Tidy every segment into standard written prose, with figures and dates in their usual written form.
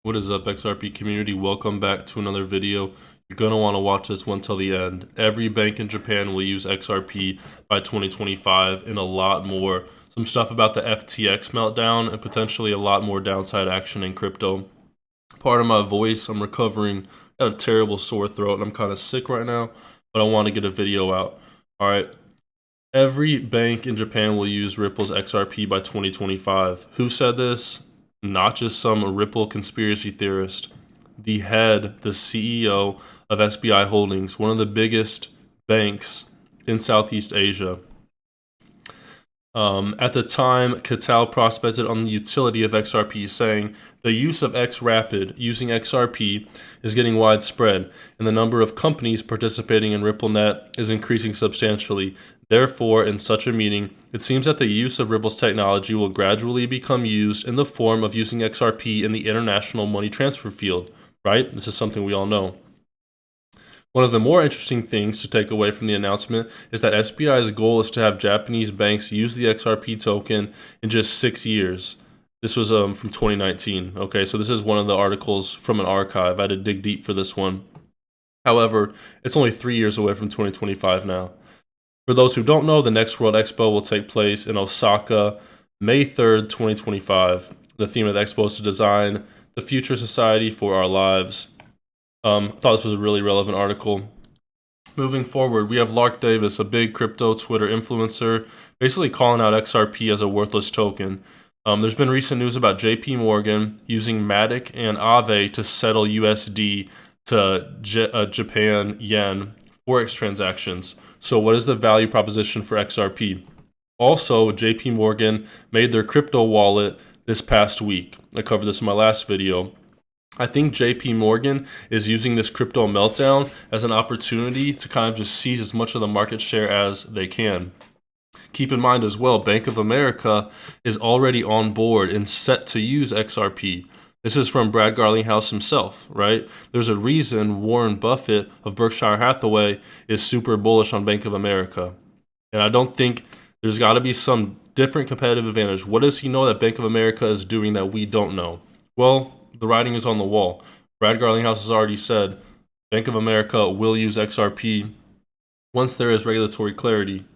What is up, XRP community? Welcome back to another video. You're going to want to watch this one till the end. Every bank in Japan will use XRP by 2025 and a lot more. Some stuff about the FTX meltdown and potentially a lot more downside action in crypto. Part of my voice, I'm recovering. I got a terrible sore throat and I'm kind of sick right now, but I want to get a video out. All right. Every bank in Japan will use Ripple's XRP by 2025. Who said this? Not just some Ripple conspiracy theorist. The head, the CEO of SBI Holdings, one of the biggest banks in Southeast Asia. At the time, Catal prospected on the utility of XRP, saying the use of XRapid using XRP is getting widespread, and the number of companies participating in RippleNet is increasing substantially. Therefore, in such a meeting, it seems that the use of Ripple's technology will gradually become used in the form of using XRP in the international money transfer field, right? This is something we all know. One of the more interesting things to take away from the announcement is that SBI's goal is to have Japanese banks use the XRP token in just 6 years. This was from 2019. Okay, so this is one of the articles from an archive. I had to dig deep for this one. However, it's only 3 years away from 2025 now. For those who don't know, the next World Expo will take place in Osaka, May 3rd, 2025. The theme of the expo is to design the future society for our lives. I thought this was a really relevant article. Moving forward, we have Lark Davis, a big crypto Twitter influencer, basically calling out XRP as a worthless token. There's been recent news about JP Morgan using Matic and Aave to settle USD to Japan yen Forex transactions. So what is the value proposition for XRP? Also, JP Morgan made their crypto wallet this past week. I covered this in my last video. I think JP Morgan is using this crypto meltdown as an opportunity to kind of just seize as much of the market share as they can. Keep in mind as well, Bank of America is already on board and set to use XRP. This is from Brad Garlinghouse himself, right? There's a reason Warren Buffett of Berkshire Hathaway is super bullish on Bank of America. And I don't think there's got to be some different competitive advantage. What does he know that Bank of America is doing that we don't know? Well, the writing is on the wall. Brad Garlinghouse has already said Bank of America will use XRP once there is regulatory clarity.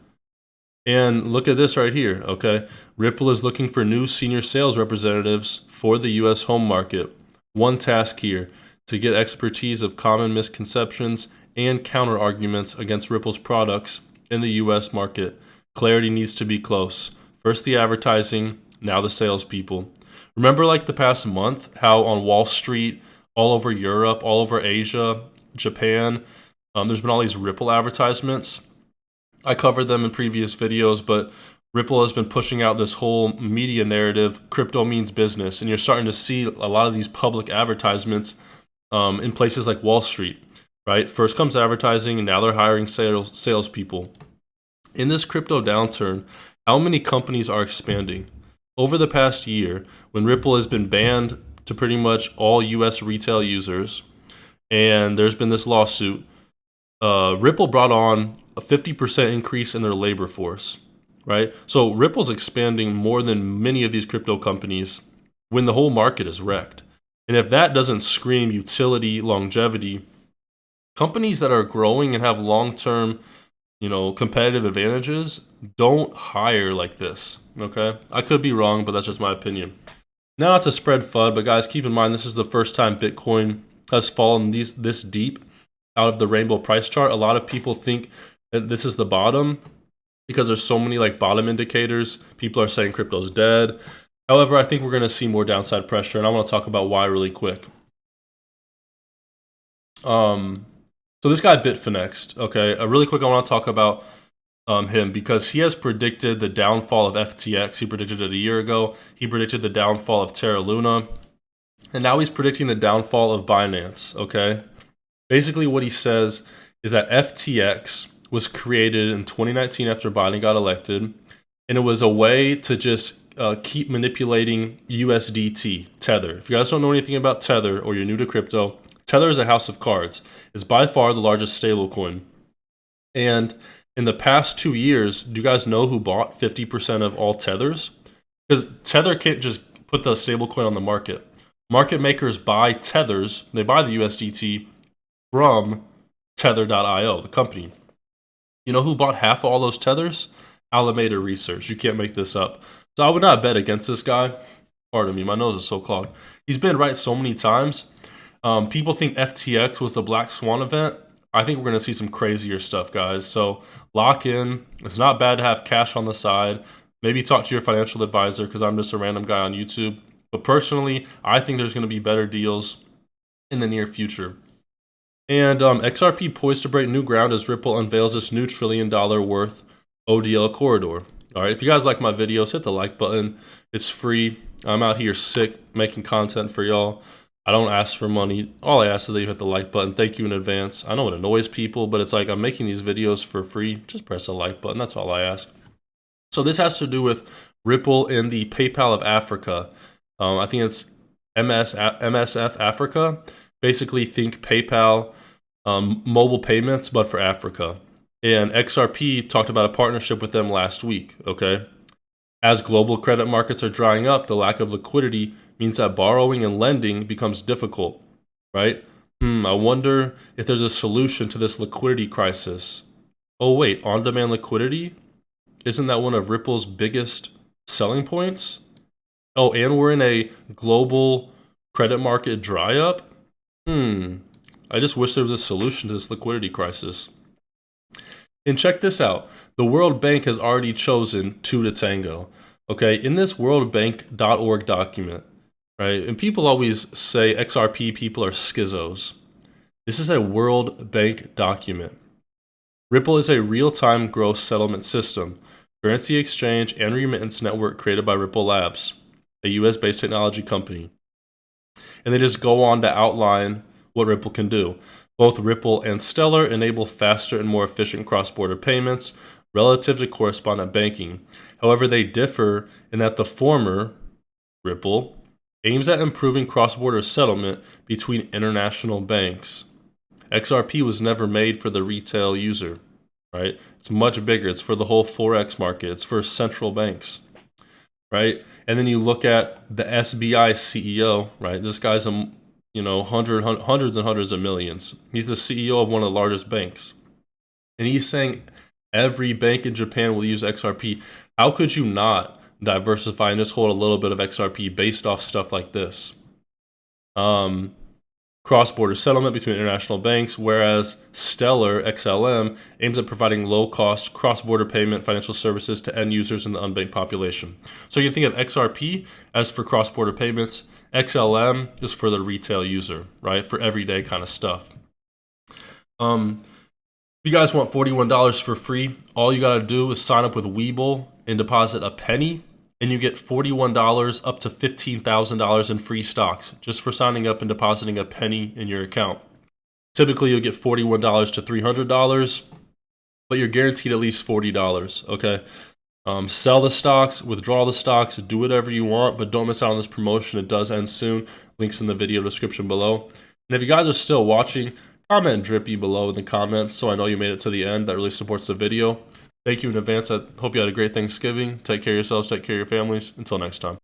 And look at this right here, okay? Ripple is looking for new senior sales representatives for the U.S. home market. One task here, to get expertise of common misconceptions and counter arguments against Ripple's products in the U.S. market. Clarity needs to be close. First the advertising, now the salespeople. Remember like the past month, how on Wall Street, all over Europe, all over Asia, Japan, there's been all these Ripple advertisements. I covered them in previous videos, but Ripple has been pushing out this whole media narrative, crypto means business, and you're starting to see a lot of these public advertisements in places like Wall Street, right? First comes advertising, and now they're hiring salespeople. In this crypto downturn, how many companies are expanding? Over the past year, when Ripple has been banned to pretty much all US retail users, and there's been this lawsuit, Ripple brought on a 50% increase in their labor force, right? So Ripple's expanding more than many of these crypto companies when the whole market is wrecked. And if that doesn't scream utility, longevity, companies that are growing and have long-term, competitive advantages don't hire like this, okay? I could be wrong, but that's just my opinion. Now not to spread FUD, but guys, keep in mind this is the first time Bitcoin has fallen this deep out of the rainbow price chart. A lot of people think that this is the bottom because there's so many like bottom indicators. People are saying crypto's dead. However, I think we're going to see more downside pressure, and I want to talk about why really quick. So this guy Bitfinex, okay, really quick, I want to talk about him because he has predicted the downfall of FTX. He predicted it a year ago. He predicted the downfall of Terra Luna, and now he's predicting the downfall of Binance, okay? Basically what he says is that FTX was created in 2019 after Biden got elected, and it was a way to just keep manipulating USDT, Tether. If you guys don't know anything about Tether or you're new to crypto, Tether is a house of cards. It's by far the largest stablecoin. And in the past 2 years, do you guys know who bought 50% of all Tethers? Because Tether can't just put the stablecoin on the market. Market makers buy tethers, they buy the USDT from Tether.io, the company. You know who bought half of all those tethers? Alameda Research. You can't make this up. So I would not bet against this guy. Pardon me, my nose is so clogged. He's been right so many times. People think FTX was the Black Swan event. I think we're going to see some crazier stuff, guys. So lock in. It's not bad to have cash on the side. Maybe talk to your financial advisor, because I'm just a random guy on YouTube. But personally, I think there's going to be better deals in the near future. And XRP poised to break new ground as Ripple unveils this new $1 trillion worth ODL corridor. All right, if you guys like my videos, hit the like button. It's free. I'm out here sick making content for y'all. I don't ask for money. All I ask is that you hit the like button. Thank you in advance. I know it annoys people, but it's like I'm making these videos for free. Just press the like button. That's all I ask. So this has to do with Ripple and the PayPal of Africa. I think it's MSF Africa. Basically, think PayPal mobile payments, but for Africa. And XRP talked about a partnership with them last week, okay? As global credit markets are drying up, the lack of liquidity means that borrowing and lending becomes difficult, right? I wonder if there's a solution to this liquidity crisis. Oh wait, on-demand liquidity? Isn't that one of Ripple's biggest selling points? Oh, and we're in a global credit market dry up? I just wish there was a solution to this liquidity crisis. And check this out. The World Bank has already chosen two to tango. Okay, in this worldbank.org document, right? And people always say XRP people are schizos. This is a World Bank document. Ripple is a real-time gross settlement system, currency exchange, and remittance network created by Ripple Labs, a US-based technology company. And they just go on to outline what Ripple can do. Both Ripple and Stellar enable faster and more efficient cross-border payments relative to correspondent banking. However, they differ in that the former, Ripple, aims at improving cross-border settlement between international banks. XRP was never made for the retail user, right? It's much bigger. It's for the whole Forex market. It's for central banks, right? And then you look at the SBI CEO, right? This guy's hundreds and hundreds of millions. He's the CEO of one of the largest banks. And he's saying every bank in Japan will use XRP. How could you not diversify and just hold a little bit of XRP based off stuff like this? Cross-border settlement between international banks, whereas Stellar, XLM, aims at providing low-cost cross-border payment financial services to end users in the unbanked population. So you can think of XRP as for cross-border payments. XLM is for the retail user, right? For everyday kind of stuff. If you guys want $41 for free, all you got to do is sign up with Webull and deposit a penny, and you get $41 up to $15,000 in free stocks just for signing up and depositing a penny in your account. Typically, you'll get $41 to $300, but you're guaranteed at least $40, okay? Sell the stocks, withdraw the stocks, do whatever you want, but don't miss out on this promotion. It does end soon. Links in the video description below. And if you guys are still watching, comment Drippy below in the comments so I know you made it to the end. That really supports the video. Thank you in advance. I hope you had a great Thanksgiving. Take care of yourselves, take care of your families. Until next time.